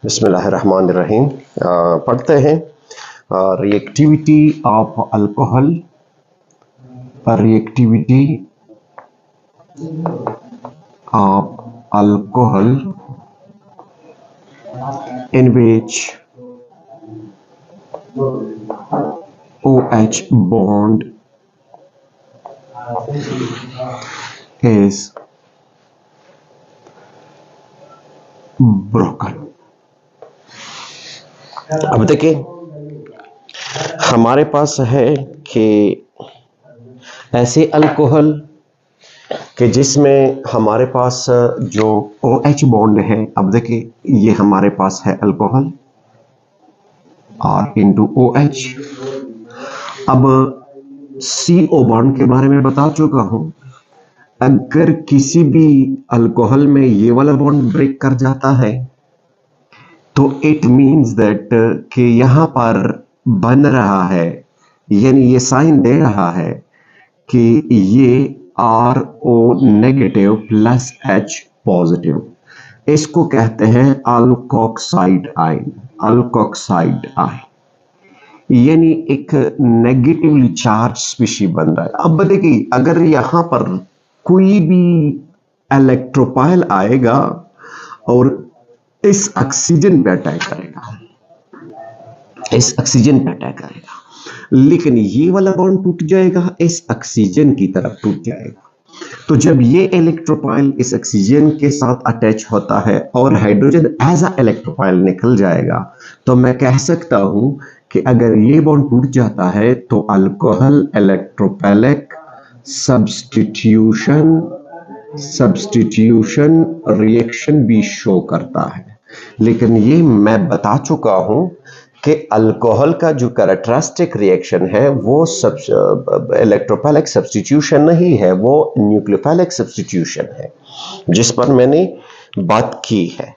बिस्मिल्लाहिर्रहमानिर्रहीम। पढ़ते हैं reactivity of alcohol. Reactivity of alcohol in which OH bond is broken। अब देखिए हमारे पास है कि ऐसे अल्कोहल कि जिसमें हमारे पास जो OH बॉन्ड है, अब देखिए ये हमारे पास है अल्कोहल और इनटू OH। अब CO बॉन्ड के बारे में बता चुका हूं। अगर किसी भी अल्कोहल में ये वाला बॉन्ड ब्रेक कर जाता है तो इट मीन्स दैट कि यहां पर बन रहा है, यानी ये साइन दे रहा है कि ये RO negative plus H positive, इसको कहते हैं अल्कोक्साइड आयन। अल्कोक्साइड आयन यानी एक नेगेटिवली चार्ज स्पीशी बन रहा है। अब देखिए अगर यहां पर कोई भी इलेक्ट्रोपाइल आएगा और इस ऑक्सीजन पे अटैक करेगा, इस ऑक्सीजन पे अटैक करेगा, लेकिन ये वाला बॉन्ड टूट जाएगा, इस ऑक्सीजन की तरफ टूट जाएगा। तो जब ये इलेक्ट्रोपाइल इस ऑक्सीजन के साथ अटैच होता है और हाइड्रोजन एज अ इलेक्ट्रोपाइल निकल जाएगा, तो मैं कह सकता हूं कि अगर ये बॉन्ड टूट जाता है तो अल्कोहल इलेक्ट्रोपैलिक सब्स्टिट्यूशन रिएक्शन भी शो करता है। लेकिन ये मैं बता चुका हूं कि अल्कोहल का जो कैरेक्टरिस्टिक रिएक्शन है वो इलेक्ट्रोपैलिक सब्स्टिट्यूशन नहीं है, वो न्यूक्लियोफिलिक सब्स्टिट्यूशन है, जिस पर मैंने बात की है।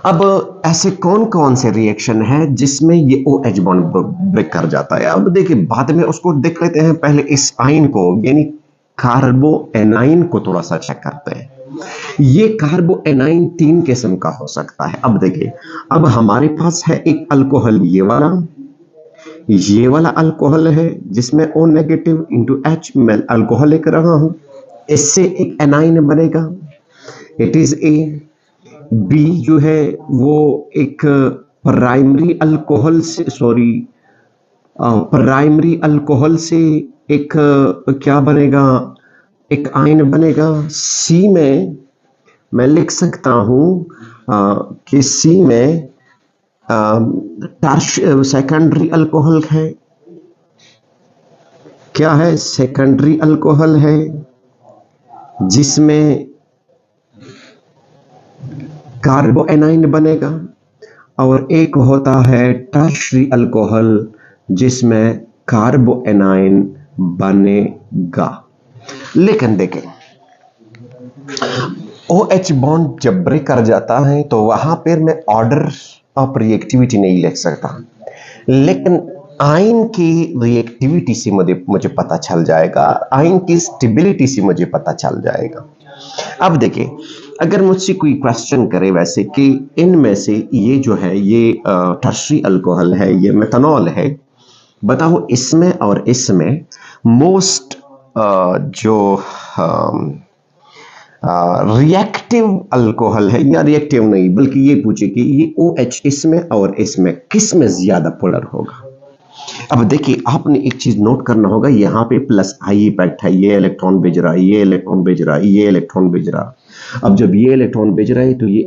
अब ऐसे कौन कौन से रिएक्शन है जिसमें ये OH बॉन्ड ब्रेक कर जाता है? अब देखिए बाद में उसको देख लेते हैं, पहले इस आयन को यानी कार्बो एनाइन को थोड़ा सा चेक करते हैं। ये कार्बो एनाइन 3 किस्म का हो सकता है। अब देखिए अब हमारे पास है एक अल्कोहल, ये वाला अल्कोहल है जिसमें O नेगेटिव इंटू H, मैं अल्कोहल लिख रहा हूं, इससे एक एनाइन बनेगा, इट इज A। B जो है वो एक प्राइमरी अल्कोहल से एक क्या बनेगा, एक आयन बनेगा। C में मैं लिख सकता हूं कि C में सेकेंडरी अल्कोहल है। क्या है? सेकेंडरी अल्कोहल है जिसमें कार्बो एनाइन बनेगा, और एक होता है टर्शियरी अल्कोहल जिसमें कार्बो एनाइन बनेगा। लेकिन देखें OH बॉन्ड जब ब्रेक कर जाता है तो वहां पर मैं ऑर्डर ऑफ रिएक्टिविटी नहीं लिख सकता, लेकिन आयन की रिएक्टिविटी से मुझे पता चल जाएगा, आयन की स्टेबिलिटी से मुझे पता चल जाएगा। अब देखिए अगर मुझसे कोई क्वेश्चन करे वैसे कि इनमें से ये जो है ये टर्शियरी अल्कोहल है, ये मेथनॉल है, बताओ इसमें और इसमें मोस्ट जो रिएक्टिव अल्कोहल है, या रिएक्टिव नहीं बल्कि ये पूछे कि ये OH इसमें और इसमें किस में ज्यादा पोलर होगा। अब देखिए आपने एक चीज नोट करना होगा, यहाँ पे प्लस I इफेक्ट है, ये इलेक्ट्रॉन भेज रहा है, ये इलेक्ट्रॉन भेज रहा है, ये इलेक्ट्रॉन भेज रहा है। अब जब ये इलेक्ट्रॉन भेज रहा है तो ये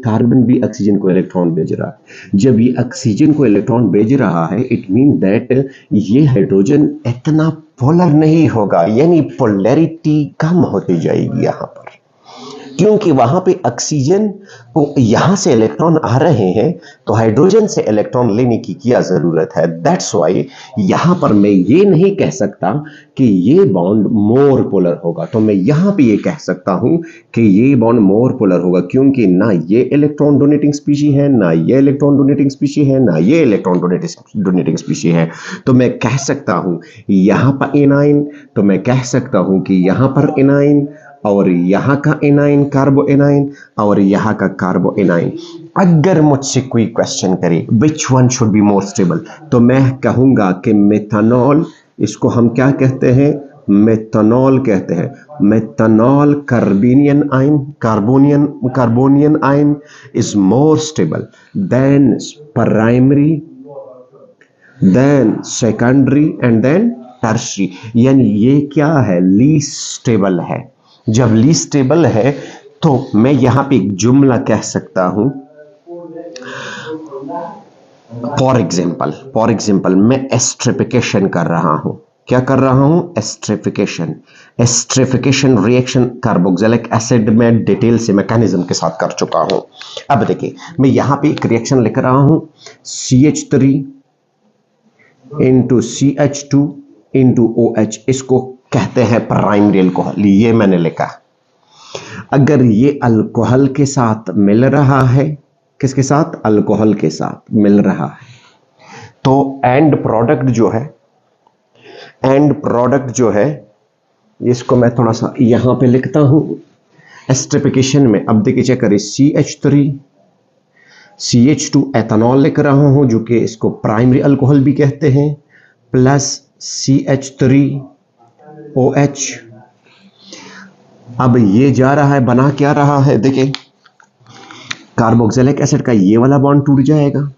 कार्बन भी ऑक्सीजन को इलेक्ट्रॉन भेज रहा है। जब ये ऑक्सीजन को इलेक्ट्रॉन भेज रहा है इट मीन दैट ये हाइड्रोजन इतना पोलर नहीं होगा, यानी पोलैरिटी कम होती जाएगी यहाँ पर, क्योंकि वहां पे ऑक्सीजन को यहां से इलेक्ट्रॉन आ रहे हैं तो हाइड्रोजन से इलेक्ट्रॉन लेने की क्या जरूरत है। दैट्स वाई यहां पर मैं ये नहीं कह सकता कि ये बॉन्ड मोर पोलर होगा, तो मैं यहां पे ये कह सकता हूं कि ये बॉन्ड मोर पोलर होगा, क्योंकि ना ये इलेक्ट्रॉन डोनेटिंग स्पीशी है, ना ये इलेक्ट्रॉन डोनेटिंग स्पीशी है, ना ये इलेक्ट्रॉन डोनेटिंग स्पीशी है। तो मैं कह सकता हूं यहां पर एनाइन, तो मैं कह सकता हूं कि यहां पर एनाइन, और यहाँ का एनाइन कार्बो एनाइन और यहाँ का कार्बो एनाइन। अगर मुझसे कोई क्वेश्चन करे which one should be more stable, तो मैं कहूँगा कि मेथनॉल, इसको हम क्या कहते हैं, मेथनॉल कहते हैं। Methanol carbanion ion is more stable than primary, then secondary and then tertiary. यानी ये क्या है, लीस्ट स्टेबल है। जब लीस्ट स्टेबल है तो मैं यहां पे एक जुमला कह सकता हूं, फॉर एग्जाम्पल मैं एस्ट्रिफिकेशन कर रहा हूं। क्या कर रहा हूं, एस्ट्रिफिकेशन रिएक्शन कार्बोक्सिलिक एसिड में डिटेल से मैकेनिज्म के साथ कर चुका हूं। अब देखिए मैं यहां पे एक रिएक्शन लिख रहा हूं, CH3 into CH2 into OH, इसको कहते हैं प्राइमरी अल्कोहल। ये मैंने लिखा। अगर ये अल्कोहल के साथ मिल रहा है, किसके साथ, अल्कोहल के साथ मिल रहा है, तो एंड प्रोडक्ट जो है इसको मैं थोड़ा सा यहां पे लिखता हूं एस्ट्रिफिकेशन में। अब देखिए चेक करिए, CH3 CH2 एथेनॉल लिख रहा हूं जो कि इसको प्राइमरी अल्कोहल भी कहते हैं, प्लस CH3 OH। अब ये जा रहा है, बना क्या रहा है, देखिए कार्बोक्सिलिक एसिड का ये वाला बॉन्ड टूट जाएगा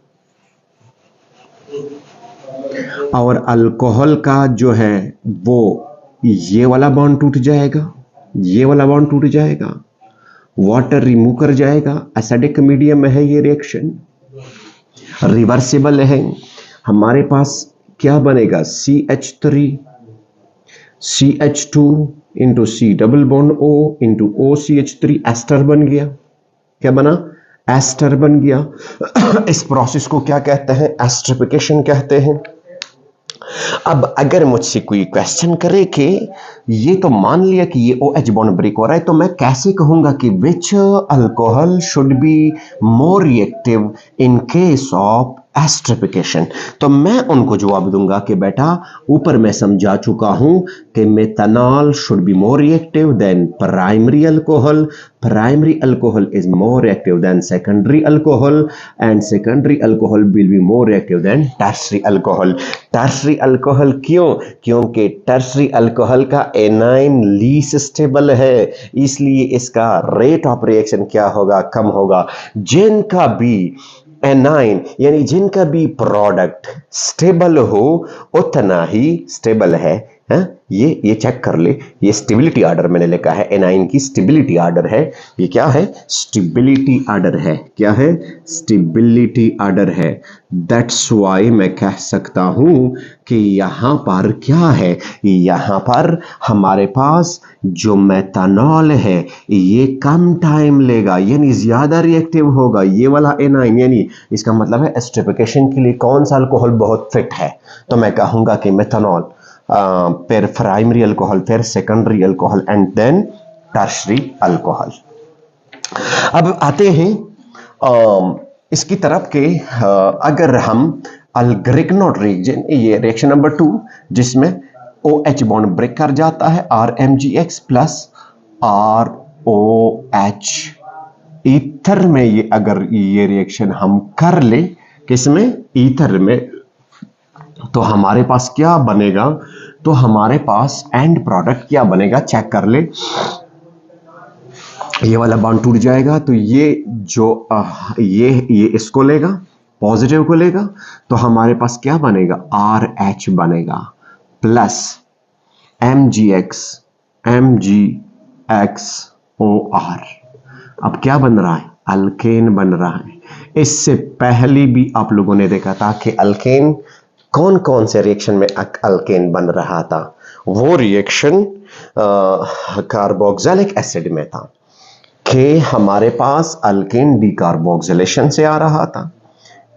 और अल्कोहल का जो है वो ये वाला बॉन्ड टूट जाएगा, ये वाला बॉन्ड टूट जाएगा, वाटर रिमूव कर जाएगा। एसिडिक मीडियम में है ये रिएक्शन, रिवर्सिबल है। हमारे पास क्या बनेगा, CH3 CH2 into C double bond O into OCH3, ester बन गया। क्या बना, एस्टर बन गया। इस प्रोसेस को क्या कहते हैं, एस्ट्रिफिकेशन कहते हैं। अब अगर मुझसे कोई क्वेश्चन करे कि ये तो मान लिया कि ये OH बॉन्ड ब्रेक हो रहा है, तो मैं कैसे कहूंगा कि which alcohol should be more reactive in case of esterification, तो मैं उनको जवाब दूंगा कि बेटा ऊपर मैं समझा चुका हूं कि methanol should be more reactive than primary alcohol, primary alcohol is more reactive than secondary alcohol and secondary alcohol will be more reactive than tertiary alcohol. Tertiary alcohol क्यों, क्योंकि टर्शरी अल्कोहल का एनाइन लीस्ट स्टेबल है, इसलिए इसका rate of reaction क्या होगा, कम होगा। जिनका भी एनाइन यानी जिनका भी प्रोडक्ट स्टेबल हो उतना ही स्टेबल है। ये चेक कर ले, ये स्टेबिलिटी ऑर्डर मैंने लिखा है, एनाइन की स्टेबिलिटी ऑर्डर है। ये क्या है, स्टेबिलिटी ऑर्डर है। क्या है, स्टेबिलिटी ऑर्डर है। दैट्स वाई मैं कह सकता हूं कि यहां पर क्या है, यहां पर हमारे पास जो मेथनॉल है ये कम टाइम लेगा, यानी ज्यादा रिएक्टिव होगा ये वाला एनाइन। यानी इसका मतलब है एस्ट्रिफिकेशन के लिए कौन सा अल्कोहल बहुत फिट है, तो मैं कहूंगा कि मेथनॉल, फिर प्राइमरी अल्कोहल, फिर secondary alcohol and then tertiary alcohol. अब आते हैं इसकी तरफ के, अगर हम अल्ग्रिग्नोड रिएक्शन, ये रिएक्शन नंबर 2 जिसमें OH बॉन्ड ब्रेक कर जाता है, RMgX प्लस ROH। ईथर में ये अगर ये रिएक्शन हम कर ले, किसमें, ईथर में, तो हमारे पास क्या बनेगा, तो हमारे पास एंड प्रोडक्ट क्या बनेगा, चेक कर ले। ये वाला बॉन्ड टूट जाएगा तो ये जो ये इसको लेगा, पॉजिटिव को लेगा, तो हमारे पास क्या बनेगा, RH बनेगा प्लस MgXOR। अब क्या बन रहा है, अल्केन बन रहा है। इससे पहले भी आप लोगों ने देखा था कि अल्केन कौन कौन से रिएक्शन में अल्केन बन रहा था, वो रिएक्शन कार्बोक्सिलिक एसिड में था कि हमारे पास अल्केन डीकार्बोक्सिलेशन से आ रहा था,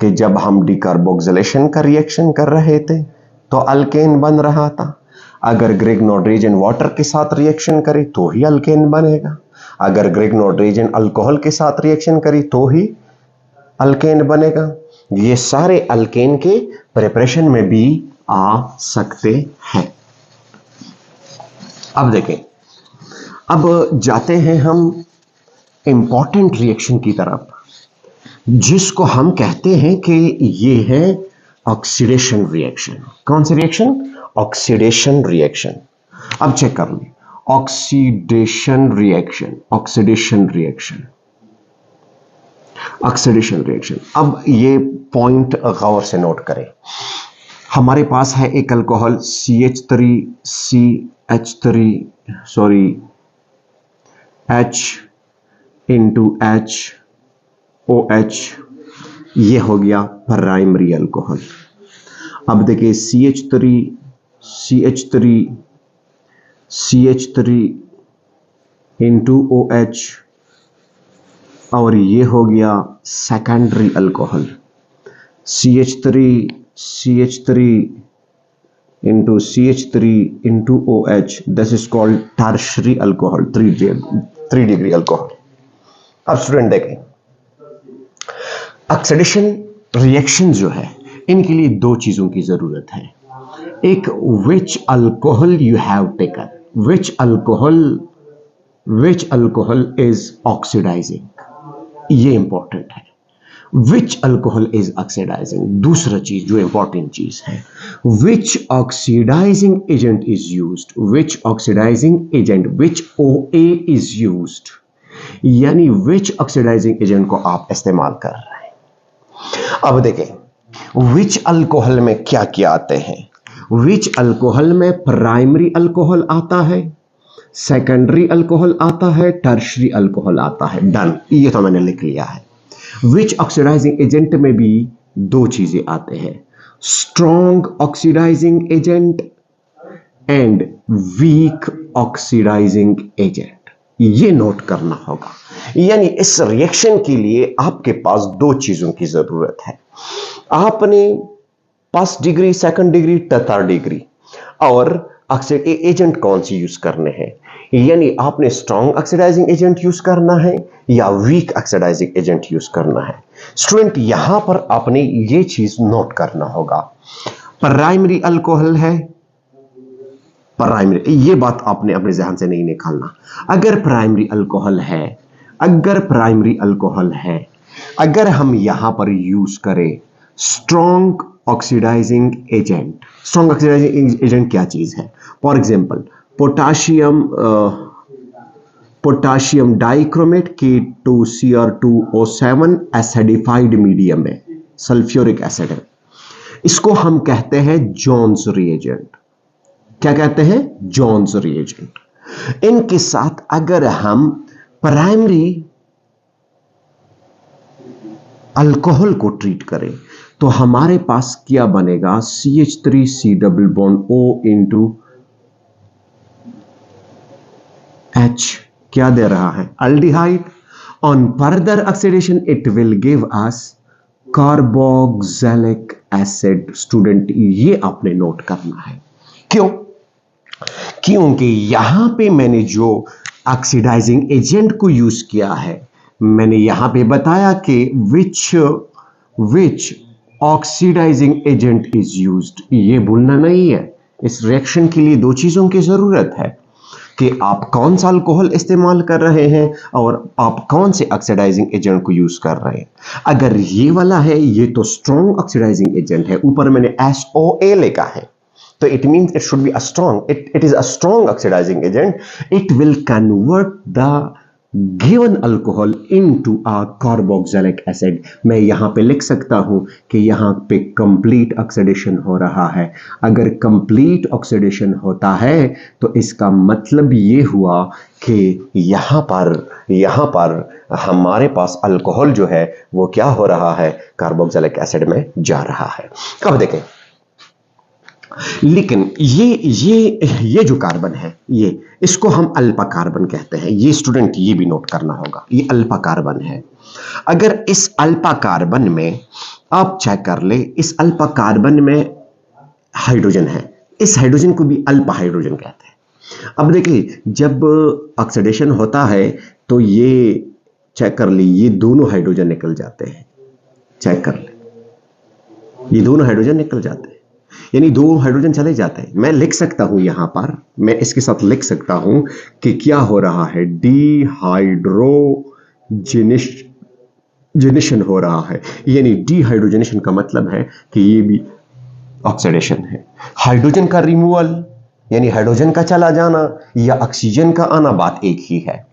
कि जब हम डीकार्बोक्सिलेशन का रिएक्शन कर रहे थे तो अल्केन बन रहा था। अगर ग्रिग्नोड रिएजेंट वाटर के साथ रिएक्शन करे तो ही अल्केन बनेगा, अगर ग्रिग्नोड रिएजेंट अल्कोहल के साथ रिएक्शन करे तो ही अल्केन बनेगा। ये सारे अल्केन के प्रिपरेशन में भी आ सकते हैं। अब देखें, अब जाते हैं हम इंपॉर्टेंट रिएक्शन की तरफ, जिसको हम कहते हैं कि ये है ऑक्सीडेशन रिएक्शन। कौन सी रिएक्शन? Oxidation reaction. अब चेक कर लें, oxidation reaction, oxidation reaction, oxidation reaction. अब ये पॉइंट गौर से नोट करें। हमारे पास है एक अल्कोहल H इंटू OH, ये हो गया प्राइमरी अल्कोहल। अब देखिए CH3 इंटू OH, और ये हो गया secondary alcohol. CH3 into OH, this is called tertiary alcohol, 3 degree alcohol. अब स्टूडेंट देखें, ऑक्सीडेशन रिएक्शन जो है, इनके लिए दो चीजों की जरूरत है। एक, which alcohol you have taken, which alcohol is oxidising, ये इंपॉर्टेंट है। Which alcohol is oxidising. दूसरा चीज जो इंपॉर्टेंट चीज है, which oxidising agent is used, which oxidising agent, which OA is used, यानी विच ऑक्सीडाइजिंग एजेंट को आप इस्तेमाल कर रहे हैं। अब देखें, विच अल्कोहल में क्या क्या आते हैं। विच अल्कोहल में प्राइमरी अल्कोहल आता है, सेकेंडरी अल्कोहल आता है, टर्शरी अल्कोहल आता है। डन, ये तो मैंने लिख लिया है। विच ऑक्सीडाइजिंग एजेंट में भी दो चीजें आते हैं, strong oxidising agent and weak oxidising agent. ये नोट करना होगा। यानी इस रिएक्शन के लिए आपके पास दो चीजों की जरूरत है। आपने first degree, second degree, third degree, और एजेंट कौन सी यूज करने हैं। यानी आपने स्ट्रॉन्ग ऑक्सीडाइजिंग एजेंट यूज करना है या वीक ऑक्सीडाइजिंग एजेंट यूज करना है। स्टूडेंट, यहां पर आपने ये चीज नोट करना होगा। प्राइमरी अल्कोहल है, प्राइमरी, ये बात आपने अपने जहन से नहीं निकालना। अगर प्राइमरी अल्कोहल है, अगर हम यहां पर यूज करें strong oxidising agent. Strong oxidising agent क्या चीज है? For example, potassium dichromate K2Cr2O7 acidified medium है, सल्फ्यूरिक एसिड है। इसको हम कहते हैं जोन्स रिएजेंट। क्या कहते हैं? Jones reagent. इनके साथ अगर हम प्राइमरी अल्कोहल को ट्रीट करें तो हमारे पास क्या बनेगा? CH3C double bond O into H क्या दे रहा है? Aldehyde. On further oxidation it will give us carboxylic acid. Student, ये आपने नोट करना है। क्यों? क्योंकि यहां पे मैंने जो ऑक्सीडाइजिंग एजेंट को यूज किया है, मैंने यहां पे बताया कि विच ऑक्सीडाइजिंग एजेंट इज यूज्ड। ये भूलना नहीं है। इस रिएक्शन के लिए दो चीजों की जरूरत है कि आप कौन सा अल्कोहल इस्तेमाल कर रहे हैं और आप कौन से ऑक्सीडाइजिंग एजेंट को यूज कर रहे हैं। अगर ये वाला है, ये तो स्ट्रॉन्ग ऑक्सीडाइजिंग एजेंट है, ऊपर मैंने SOA लिखा है, तो it means it should be a strong, it is a strong oxidizing agent. It will convert the given alcohol into a carboxylic acid. मैं यहां पे लिख सकता हूं कि यहां पे कंप्लीट ऑक्सीडेशन हो रहा है। अगर कंप्लीट ऑक्सीडेशन होता है तो इसका मतलब ये हुआ कि यहां पर हमारे पास अल्कोहल जो है वो क्या हो रहा है? कार्बोक्सिलिक एसिड में जा रहा है। अब देखें, लेकिन ये जो कार्बन है, ये इसको हम अल्फा कार्बन कहते हैं। ये स्टूडेंट ये भी नोट करना होगा, ये अल्फा कार्बन है। अगर इस अल्फा कार्बन में आप चेक कर ले, इस अल्फा कार्बन में हाइड्रोजन है, इस हाइड्रोजन को भी अल्फा हाइड्रोजन कहते हैं। अब देखिए, जब ऑक्सीडेशन होता है तो ये चेक कर ले, ये दोनों हाइड्रोजन निकल जाते हैं। चेक कर ले, ये दोनों हाइड्रोजन निकल जाते हैं। यानी 2 हाइड्रोजन चले जाते हैं। मैं लिख सकता हूं यहां पर, मैं इसके साथ लिख सकता हूं कि क्या हो रहा है, डिहाइड्रोजनेशन हो रहा है। यानी डिहाइड्रोजनेशन का मतलब है कि ये भी ऑक्सीडेशन है। हाइड्रोजन का रिमूवल यानी हाइड्रोजन का चला जाना या ऑक्सीजन का आना, बात एक ही है।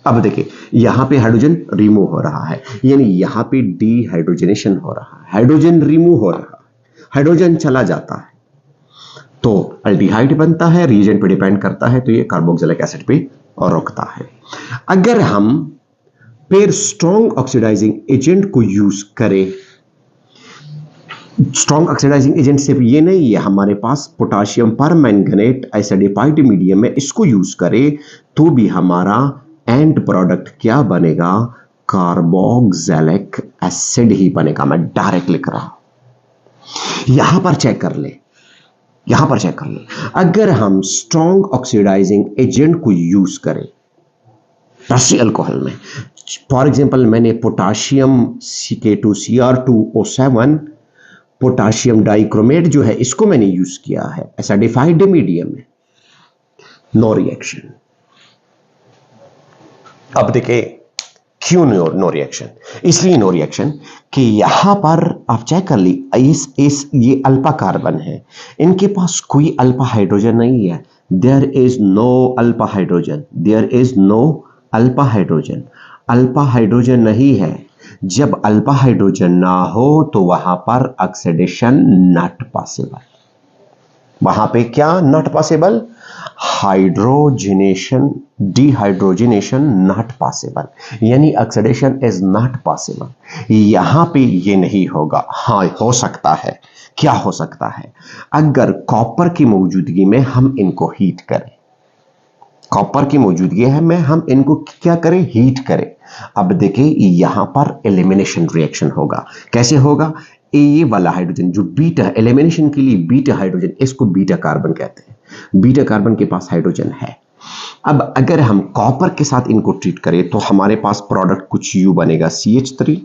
अब देखिए यहां पे हाइड्रोजन रिमूव हो रहा है, यानी यहां पे डिहाइड्रोजनेशन हो रहा है, हाइड्रोजन रिमूव हो रहा है, हाइड्रोजन चला जाता है तो अल्डिहाइड बनता है, रीएजेंट पे डिपेंड करता है, तो ये कार्बोक्सिलिक एसिड पे रोकता है। अगर हम फिर स्ट्रॉन्ग ऑक्सीडाइजिंग एजेंट को यूज करें, स्ट्रॉन्ग ऑक्सीडाइजिंग एजेंट सिर्फ ये नहीं है, हमारे पास पोटाशियम परमैंगनेट एसिडिफाइड मीडियम में, इसको यूज करें तो भी हमारा एंड प्रोडक्ट क्या बनेगा, कार्बोक्सिलिक एसिड ही बनेगा। मैं डायरेक्ट लिख रहा हूं, यहां पर चेक कर ले, यहां पर चेक कर ले। अगर हम स्ट्रॉन्ग ऑक्सीडाइजिंग एजेंट को यूज करें टर्शियरी अल्कोहल में, फॉर एग्जांपल मैंने पोटाशियम K2Cr2O7 पोटाशियम डाइक्रोमेट जो है इसको मैंने यूज किया है एसिडिफाइड मीडियम में, नो रिएक्शन। अब देखिए क्यों नो रिएक्शन, इसलिए नो रिएक्शन कि यहां पर आप चेक कर ली, ये अल्फा कार्बन है, इनके पास कोई अल्फा हाइड्रोजन नहीं है, there is no alpha hydrogen, there is no alpha hydrogen, alpha hydrogen नहीं है। जब अल्फा हाइड्रोजन ना हो तो वहां पर ऑक्सीडेशन नॉट पॉसिबल, वहां पे क्या not possible, hydrogenation, dehydrogenation not possible, यानी ऑक्सीडेशन इज नॉट पॉसिबल। यहां पे ये नहीं होगा। हाँ हो सकता है, क्या हो सकता है, अगर कॉपर की मौजूदगी में हम इनको हीट करें, कॉपर की मौजूदगी है में हम इनको क्या करें, हीट करें। अब देखिए यहां पर एलिमिनेशन रिएक्शन होगा, कैसे होगा, ये वाला हाइड्रोजन जो बीटा, एलिमिनेशन के लिए बीटा हाइड्रोजन, इसको बीटा कार्बन कहते हैं, बीटा कार्बन के पास हाइड्रोजन है। अब अगर हम कॉपर के साथ इनको ट्रीट करें तो हमारे पास प्रोडक्ट कुछ यू बनेगा, CH3,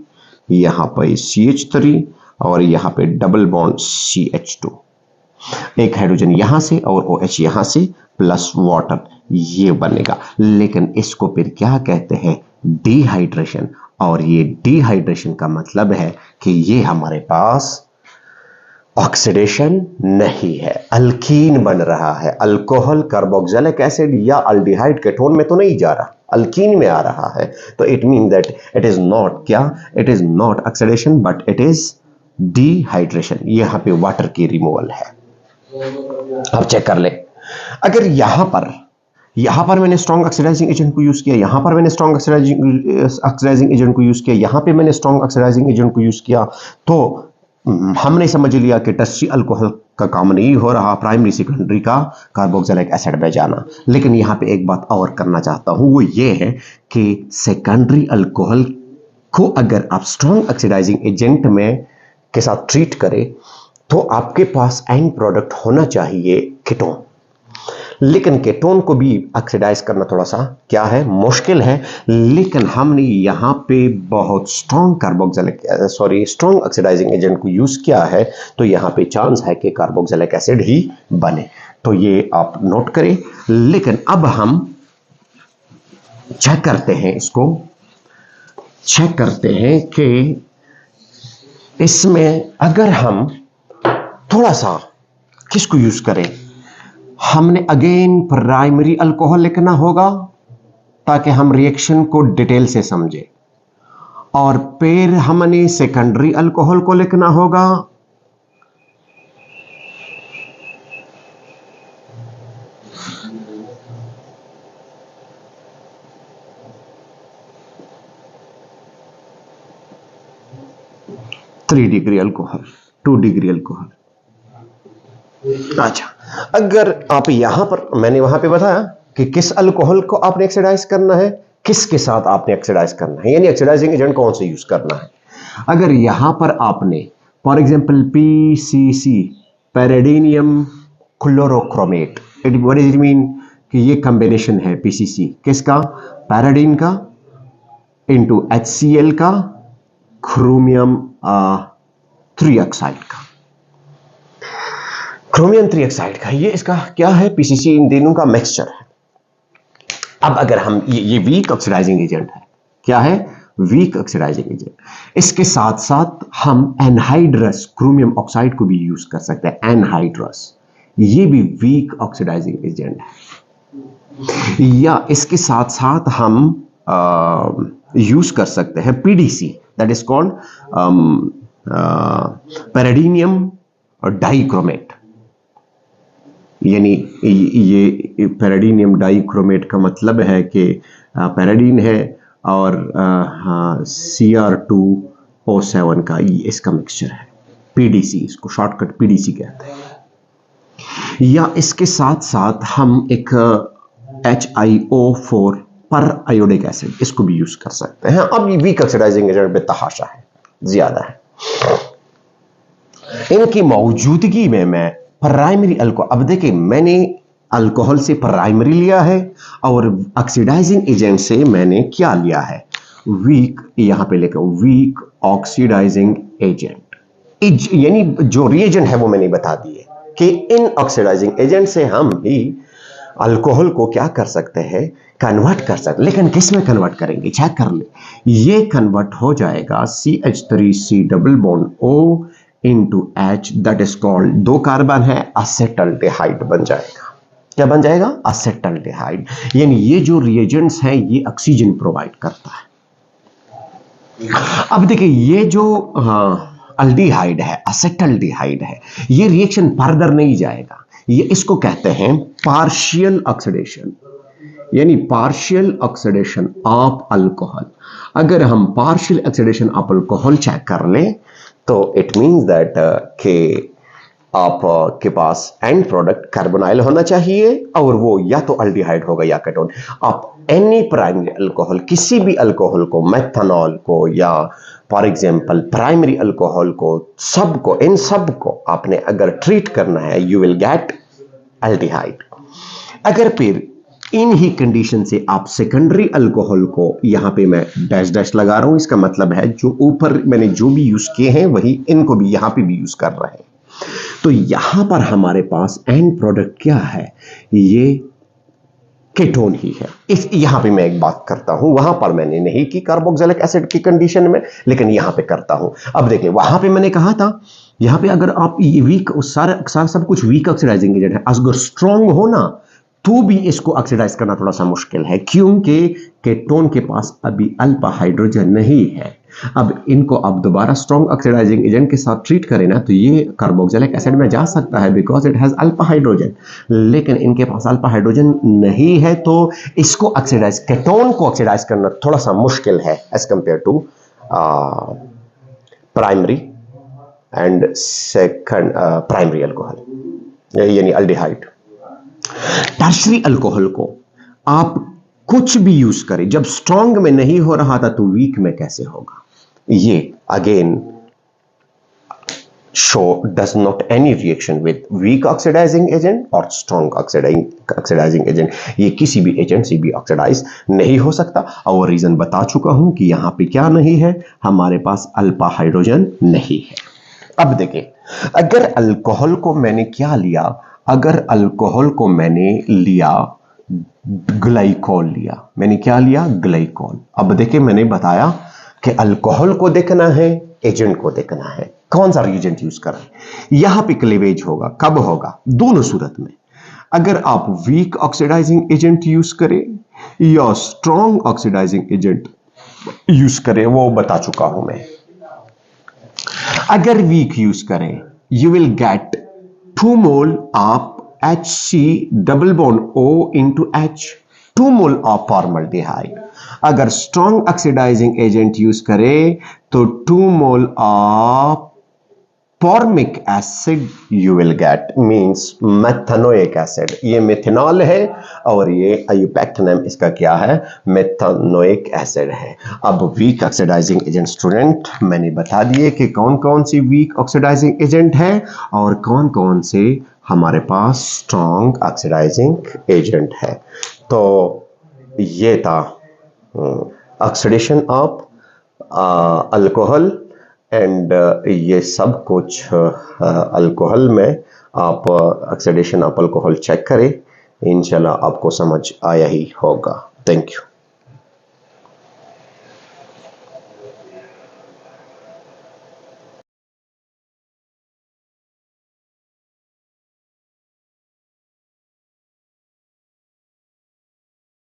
यहां पर CH3 और यहां पे डबल बॉन्ड CH2, एक हाइड्रोजन यहां से और OH यहां से प्लस वाटर, ये बनेगा। लेकिन इसको फिर क्या कहते हैं, डिहाइड्रेशन, और ये डिहाइड्रेशन का मतलब है कि ये हमारे पास ऑक्सीडेशन नहीं है, अल्कीन बन रहा है। अल्कोहल कार्बोक्सिलिक एसिड या अल्डिहाइड केटोन में तो नहीं जा रहा, अल्कीन में आ रहा है, तो it mean that it is not क्या, it is not oxidation but it is dehydration. यहां पे वाटर की रिमूवल है। अब चेक कर ले, अगर यहां पर मैंने स्ट्रॉन्ग ऑक्सीडाइजिंग एजेंट को यूज किया, यहां पर मैंने स्ट्रॉन्ग ऑक्सीडाइजिंग एजेंट को यूज किया, यहां पे मैंने स्ट्रॉन्ग ऑक्सीडाइजिंग एजेंट को यूज किया, तो हमने समझ लिया कि टर्शियरी अल्कोहल का काम नहीं हो रहा, प्राइमरी सेकेंडरी का कार्बोक्सिलिक एसिड में जाना। लेकिन यहां पे एक बात और करना चाहता हूं, वो ये है कि सेकेंडरी अल्कोहल को अगर आप स्ट्रॉन्ग ऑक्सीडाइजिंग एजेंट में के साथ ट्रीट करें तो आपके पास एंड प्रोडक्ट होना चाहिए कीटोन। लेकिन कीटोन को भी ऑक्सीडाइज करना थोड़ा सा क्या है, मुश्किल है। लेकिन हमने यहां पे बहुत स्ट्रॉन्ग ऑक्सीडाइजिंग एजेंट को यूज किया है, तो यहां पे चांस है कि कार्बोक्सिलिक एसिड ही बने, तो ये आप नोट करें। लेकिन अब हम चेक करते हैं, इसको चेक करते हैं कि इसमें अगर हम थोड़ा सा किसको यूज करें, हमने अगेन प्राइमरी अल्कोहल लिखना होगा ताकि हम रिएक्शन को डिटेल से समझे, और फिर हमने सेकेंडरी अल्कोहल को लिखना होगा, three degree alcohol, 2 degree alcohol. अच्छा, अगर आप यहां पर, मैंने वहां पे बताया कि किस अल्कोहल को आपने ऑक्सीडाइज करना है, किसके साथ आपने ऑक्सीडाइज करना है, यानी ऑक्सीडाइजिंग एजेंट कौन से यूज करना है। अगर यहां पर आपने for example PCC, pyridinium chlorochromate, what is it mean कि ये कॉम्बिनेशन है PCC किसका, पैराडीन का इंटू HCl का क्रोमियम 3 ऑक्साइड का। क्रोमियम ट्रिऑक्साइड का, ये इसका क्या है, पीसीसी, इन तीनों का मिक्सचर है। अब अगर हम ये वीक ऑक्सीडाइजिंग एजेंट है, क्या है, वीक ऑक्सीडाइजिंग एजेंट। इसके साथ साथ हम एनहाइड्रस क्रोमियम ऑक्साइड को भी यूज कर सकते हैं, एनहाइड्रस, ये भी वीक ऑक्सीडाइजिंग एजेंट है। या इसके साथ साथ हम यूज कर सकते हैं PDC, that is called pyridinium dichromate. यानी ये पैराडीनियम डाइक्रोमेट का मतलब है कि पैराडीन है और Cr2O7 का इसका मिक्सचर है, पीडीसी, इसको शॉर्टकट पीडीसी कहते हैं। या इसके साथ साथ हम एक HiO4 पर आयोडिक एसिड, इसको भी यूज कर सकते हैं। अब ये वीक ऑक्सीडाइजिंग एजेंट पे तहाशा है, ज्यादा है। इनकी मौजूदगी में मैं प्राइमरी अल्कोहल, अब देखिए मैंने अल्कोहल से प्राइमरी लिया है और ऑक्सीडाइजिंग एजेंट से मैंने क्या लिया है, वीक, यहां पे लेकर वीक ऑक्सीडाइजिंग एजेंट। यानी जो रिएजेंट है वो मैंने बता दिए कि इन ऑक्सीडाइजिंग एजेंट से हम भी अल्कोहल को क्या कर सकते हैं, कन्वर्ट कर सकते। लेकिन किस में कन्वर्ट करेंगे, चेक कर ले, ये कन्वर्ट हो जाएगा CH3C double bond O into H, that is called, 2 carbon है, असेटल्डिहाइड बन जाएगा। क्या बन जाएगा, असेटल्डिहाइड। यानी ये जो रिएजेंट्स हैं ये ऑक्सीजन प्रोवाइड करता है। अब देखिए ये जो अल्डिहाइड है, असेटल्डिहाइड है, ये रिएक्शन फर्दर नहीं जाएगा, ये इसको कहते हैं पार्शियल ऑक्सीडेशन, यानी पार्शियल ऑक्सीडेशन ऑफ अल्कोहल। अगर हम partial oxidation of alcohol check कर लें तो इट मींस दैट कि आपके पास एंड प्रोडक्ट कार्बोनाइल होना चाहिए और वो या तो अल्डिहाइड होगा या केटोन। आप एनी प्राइमरी अल्कोहल, किसी भी अल्कोहल को, मेथनॉल को या फॉर एग्जांपल प्राइमरी अल्कोहल को, सबको, इन सब को आपने अगर ट्रीट करना है यू विल गेट अल्डिहाइड। अगर फिर इन ही कंडीशन से आप सेकेंडरी अल्कोहल को, यहां पे मैं डैश डैश लगा रहा हूं, इसका मतलब है जो ऊपर मैंने जो भी यूज किए हैं वही इनको भी यहां पे भी यूज कर रहे हैं। तो यहां पर हमारे पास एंड प्रोडक्ट क्या है, ये केटोन ही है। इस यहां पे मैं एक बात करता हूं, वहां पर मैंने नहीं की कार्बोक्सिलिक एसिड की कंडीशन में, लेकिन यहां पे करता हूं। अब देखिए वहां पे मैंने कहा था, यहां पे अगर आप वीक, सारा सब कुछ वीक ऑक्सीडाइजिंग एजेंट है, अगर स्ट्रांग हो ना तो भी इसको ऑक्सीडाइज करना थोड़ा सा मुश्किल है, क्योंकि केटोन के पास अभी अल्फा हाइड्रोजन नहीं है। अब इनको आप दोबारा स्ट्रॉन्ग ऑक्सीडाइजिंग एजेंट के साथ ट्रीट करें ना तो ये कार्बोक्सिलिक एसिड में जा सकता है because it has alpha hydrogen, लेकिन इनके पास अल्फा हाइड्रोजन नहीं है तो इसको ऑक्सीडाइज, केटोन को ऑक्सीडाइज करना थोड़ा सा मुश्किल है as compare to primary and second primary alcohol, यानी अल्डिहाइड। टर्शरी अल्कोहल को आप कुछ भी यूज करें, जब स्ट्रॉन्ग में नहीं हो रहा था तो वीक में कैसे होगा। ये again show does not any reaction with weak oxidising agent और स्ट्रॉन्ग ऑक्सीडाइजिंग एजेंट, ये किसी भी एजेंट से भी ऑक्सीडाइज नहीं हो सकता। और रीजन बता चुका हूं कि यहां पे क्या नहीं है, हमारे पास अल्फा हाइड्रोजन नहीं है। अब देखिए अगर अल्कोहल को मैंने क्या लिया, अगर अल्कोहल को मैंने लिया ग्लाइकोल लिया, मैंने क्या लिया, ग्लाइकोल। अब देखिए मैंने बताया कि अल्कोहल को देखना है, एजेंट को देखना है, कौन सा रिएजेंट यूज करें। यहां पे क्लीवेज होगा, कब होगा, दोनों सूरत में। अगर आप वीक ऑक्सीडाइजिंग एजेंट यूज करें या स्ट्रॉन्ग ऑक्सीडाइजिंग एजेंट यूज करें, वो बता चुका हूं मैं। अगर वीक यूज करें you will get 2 mole of HC double bond O into H, 2 mole of formaldehyde. अगर स्ट्रॉन्ग ऑक्सीडाइजिंग एजेंट यूज करें तो 2 mole of formic acid you will get, means methanoic acid. ये मेथनॉल है और ये आइयूपेक्टिनम इसका क्या है, मेथनोइक एसिड है। अब वीक ऑक्सीडाइजिंग एजेंट स्टूडेंट मैंने बता दिए कि कौन कौन सी वीक ऑक्सीडाइजिंग एजेंट है और कौन कौन से हमारे पास स्ट्रॉन्ग ऑक्सीडाइजिंग एजेंट है। तो ये था ऑक्सीडेशन ऑफ अल्कोहल एंड ये सब कुछ अल्कोहल में आप ऑक्सीडेशन ऑफ अल्कोहल चेक करें, इंशाल्लाह आपको समझ आया ही होगा। Thank you.